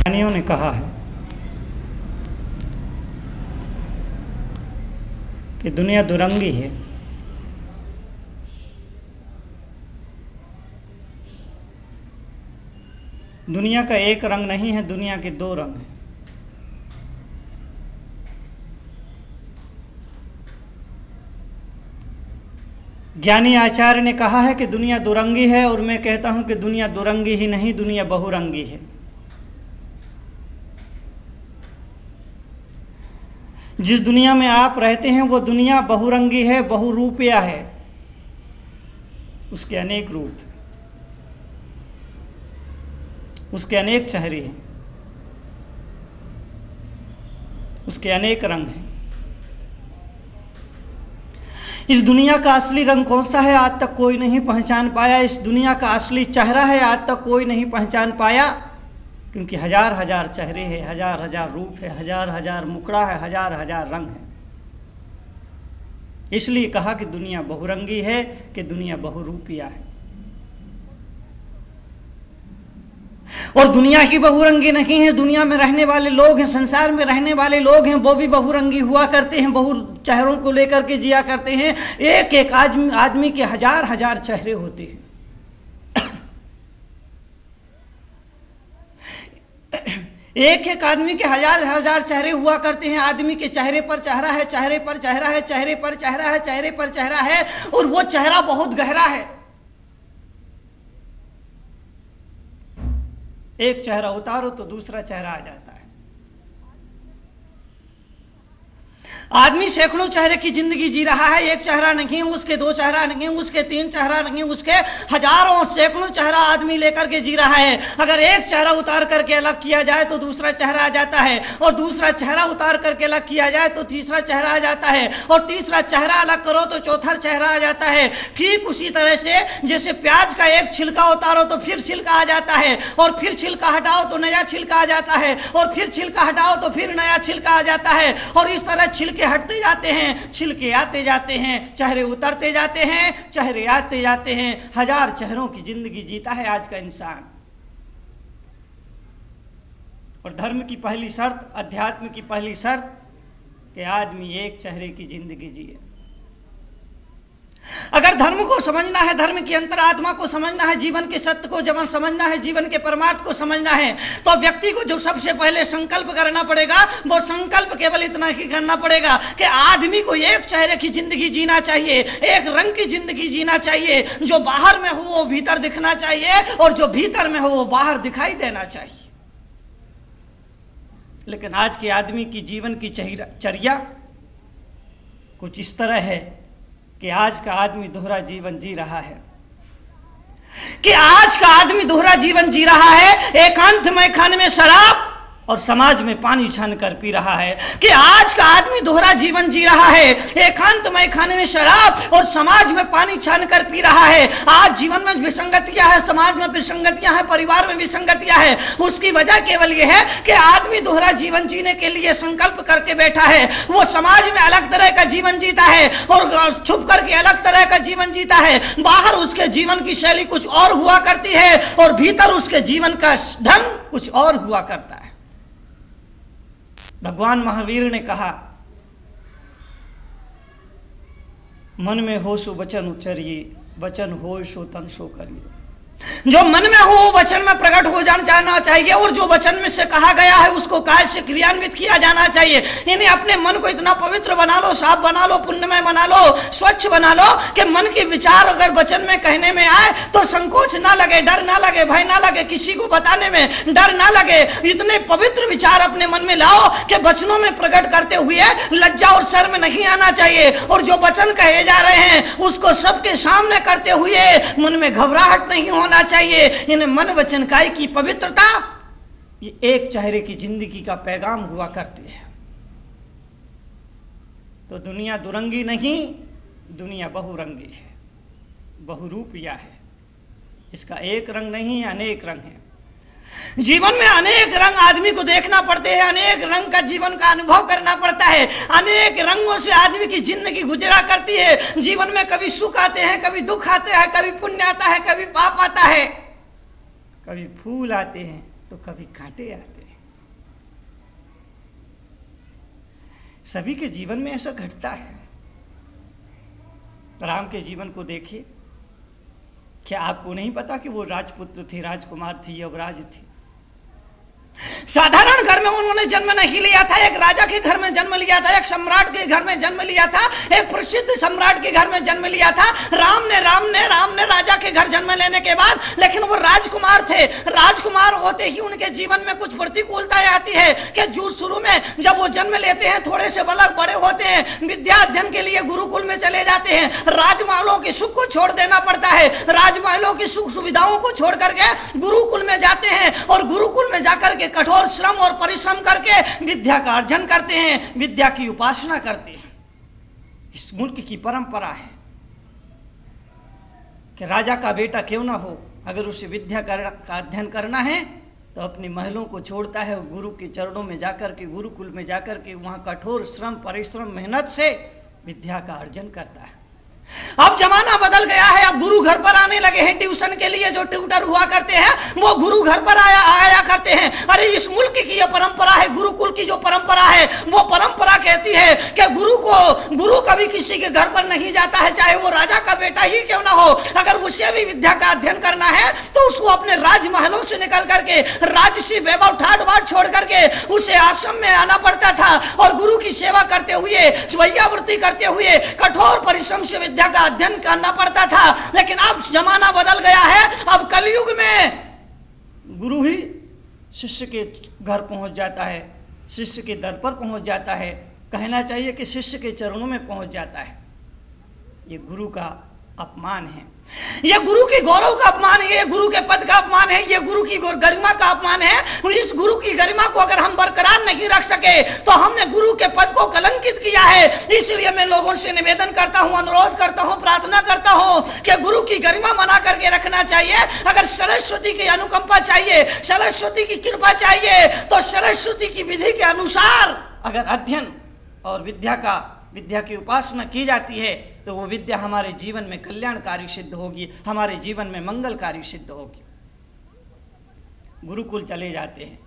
ज्ञानियों ने कहा है कि दुनिया दुरंगी है। दुनिया का एक रंग नहीं है, दुनिया के दो रंग हैं। ज्ञानी आचार्य ने कहा है कि दुनिया दुरंगी है, और मैं कहता हूं कि दुनिया दुरंगी ही नहीं, दुनिया बहुरंगी है। जिस दुनिया में आप रहते हैं वो दुनिया बहुरंगी है, बहुरूपिया है। उसके अनेक रूप हैं, उसके अनेक चेहरे हैं, उसके अनेक रंग हैं। इस दुनिया का असली रंग कौन सा है आज तक कोई नहीं पहचान पाया। इस दुनिया का असली चेहरा है आज तक कोई नहीं पहचान पाया, क्योंकि हजार हजार चेहरे हैं, हजार हजार रूप है, हजार हजार मुखड़ा है, हजार हजार रंग है। इसलिए कहा कि दुनिया बहुरंगी है, कि दुनिया बहुरूपिया है। और दुनिया ही बहुरंगी नहीं है, दुनिया में रहने वाले लोग हैं, संसार में रहने वाले लोग हैं, वो भी बहुरंगी हुआ करते हैं, बहु चेहरों को लेकर के जिया करते हैं। एक एक आदमी के हजार हजार चेहरे होते हैं। एक एक आदमी के हजार हजार चेहरे हुआ करते हैं। आदमी के चेहरे पर चेहरा है, चेहरे पर चेहरा है, चेहरे पर चेहरा है, चेहरे पर चेहरा है, और वो चेहरा बहुत गहरा है। एक चेहरा उतारो तो दूसरा चेहरा आ जाता है। आदमी सैकड़ों चेहरे की जिंदगी जी रहा है। एक चेहरा नहीं, उसके दो चेहरा नहीं, उसके तीन चेहरा नहीं, उसके हजारों सैकड़ों चेहरा आदमी लेकर के जी रहा है। अगर एक चेहरा उतार करके अलग किया जाए तो दूसरा चेहरा आ जाता है, और दूसरा चेहरा उतार करके अलग किया जाए तो तीसरा चेहरा आ जाता है, और तीसरा चेहरा अलग करो तो चौथा चेहरा आ जाता है। ठीक उसी तरह से जैसे प्याज का एक छिलका उतारो तो फिर छिलका आ जाता है, और फिर छिलका हटाओ तो नया छिलका आ जाता है, और फिर छिलका हटाओ तो फिर नया छिलका आ जाता है। और इस तरह छिलके हटते जाते हैं, छिलके आते जाते हैं, चेहरे उतरते जाते हैं, चेहरे आते जाते हैं। हजार चेहरों की जिंदगी जीता है आज का इंसान। और धर्म की पहली शर्त, अध्यात्म की पहली शर्त, कि आदमी एक चेहरे की जिंदगी जिए। अगर धर्म को समझना है, धर्म की अंतरात्मा को समझना है, जीवन के सत्य को जब समझना है, जीवन के परमार्थ को समझना है, तो व्यक्ति को जो सबसे पहले संकल्प करना पड़ेगा, वो संकल्प केवल इतना ही करना पड़ेगा कि आदमी को एक चेहरे की जिंदगी जीना चाहिए, एक रंग की जिंदगी जीना चाहिए। जो बाहर में हो वो भीतर दिखना चाहिए, और जो भीतर में हो वो बाहर दिखाई देना चाहिए। लेकिन आज के आदमी की जीवन की चर्या कुछ इस तरह है कि आज का आदमी दोहरा जीवन जी रहा है, कि आज का आदमी दोहरा जीवन जी रहा है। एकांत में खाने में शराब और समाज में पानी छान कर पी रहा है। कि आज का आदमी दोहरा जीवन जी रहा है, एकांत में खाने में शराब और समाज में पानी छान कर पी रहा है। आज जीवन में विसंगतियां हैं, समाज में विसंगतियां हैं, परिवार में विसंगतियां हैं। उसकी वजह केवल यह है कि आदमी दोहरा जीवन जीने के लिए संकल्प करके बैठा है। वो समाज में अलग तरह का जीवन जीता है, और छुप करके अलग तरह का जीवन जीता है। बाहर उसके जीवन की शैली कुछ और हुआ करती है, और भीतर उसके जीवन का ढंग कुछ और हुआ करता है। भगवान महावीर ने कहा, मन में हो सो वचन उच्चरिए, वचन हो सो तन सो करिए। जो मन में हो वचन में प्रकट हो जाना चाहिए, और जो वचन में से कहा गया है उसको कार्य से क्रियान्वित किया जाना चाहिए। यानी अपने मन को इतना पवित्र बना लो, साफ बना लो, पुण्यमय बना लो, स्वच्छ बना लो कि मन के विचार अगर वचन में कहने में आए तो संकोच ना लगे, डर ना लगे, भय ना लगे, किसी को बताने में डर ना लगे। इतने पवित्र विचार अपने मन में लाओ कि वचनों में प्रकट करते हुए लज्जा और शर्म नहीं आना चाहिए, और जो वचन कहे जा रहे हैं उसको सबके सामने करते हुए मन में घबराहट नहीं होना चाहिए। इन्हें मन वचन काया की पवित्रता, ये एक चेहरे की जिंदगी का पैगाम हुआ करती है। तो दुनिया दुरंगी नहीं, दुनिया बहुरंगी है, बहुरूपिया है। इसका एक रंग नहीं, अनेक रंग है। जीवन में अनेक रंग आदमी को देखना पड़ते हैं, अनेक रंग का जीवन का अनुभव करना पड़ता है। अनेक रंगों से आदमी की जिंदगी गुजरा करती है। जीवन में कभी सुख आते हैं, कभी दुख आते हैं, कभी पुण्य आता है, कभी पाप आता है, कभी फूल आते हैं तो कभी कांटे आते हैं। सभी के जीवन में ऐसा घटता है। राम के जीवन को देखिए, क्या आपको नहीं पता कि वो राजपुत्र थे, राजकुमार थे, युवराज थे? साधारण घर में उन्होंने जन्म नहीं लिया था, एक राजा के घर में जन्म लिया था, एक सम्राट के घर में जन्म लिया था, एक प्रसिद्ध सम्राट के घर में जन्म लिया था। राम ने राजा के घर जन्म लेने के बाद, लेकिन वो राजकुमार थे। राजकुमार होते ही उनके जीवन में कुछ प्रतिकूलताएं आती है कि जो शुरू में जब वो जन्म लेते हैं, थोड़े से बड़े होते हैं, विद्या अध्ययन के लिए गुरुकुल में चले जाते हैं। राजमहलों के सुख को छोड़ देना पड़ता है, राजमहलों की सुख सुविधाओं को छोड़ करके गुरुकुल में जाते हैं और गुरुकुल में जाकर के कठोर श्रम और परिश्रम करके विद्या का अर्जन करते हैं, विद्या की उपासना करते हैं। इस मुल्क की परंपरा है कि राजा का बेटा क्यों ना हो, अगर उसे विद्या का अध्ययन करना है तो अपने महलों को छोड़ता है और गुरु के चरणों में जाकर के, गुरुकुल में जाकर के वहां कठोर श्रम परिश्रम मेहनत से विद्या का अर्जन करता है। अब जमाना बदल गया है, अब गुरु घर पर आने लगे हैं ट्यूशन के लिए। जो ट्यूटर हुआ करते हैं वो गुरु घर पर आया करते हैं। अरे इस मुल्क की ये परंपरा है, गुरुकुल की जो परंपरा है, वो परंपरा कहती है कि गुरु कभी किसी के घर पर नहीं जाता है, चाहे वो राजा का बेटा ही क्यों ना हो। अगर उसे भी विद्या का अध्ययन करना है तो उसको अपने राजमहलों से निकल करके, राजसी वैभव ठाट बाट छोड़ करके उसे आश्रम में आना पड़ता था और गुरु की सेवा करते हुए, वैयावृत्ति करते हुए कठोर परिश्रम से विद्या का अध्ययन करना पड़ता था। लेकिन अब जमाना बदल गया है, अब कलयुग में गुरु ही शिष्य के घर पहुंच जाता है, शिष्य के दर पर पहुंच जाता है, कहना चाहिए कि शिष्य के चरणों में पहुंच जाता है। ये गुरु का अपमान है, ये गुरु के गौरव का अपमान है, ये गुरु के पद का अपमान है, ये गुरु की गरिमा का अपमान है। इस गुरु की गरिमा को अगर हम बरकरार नहीं रख सके तो हमने गुरु के पद को कलंकित किया है। इसलिए मैं लोगों से निवेदन करता हूं, अनुरोध करता हूं, प्रार्थना करता हूं कि गुरु की गरिमा बना करके रखना चाहिए। अगर सरस्वती की अनुकंपा चाहिए, सरस्वती की कृपा चाहिए, तो सरस्वती की विधि के अनुसार अगर अध्ययन और विद्या की उपासना की जाती है तो वो विद्या हमारे जीवन में कल्याणकारी सिद्ध होगी, हमारे जीवन में मंगलकारी सिद्ध होगी। गुरुकुल चले जाते हैं।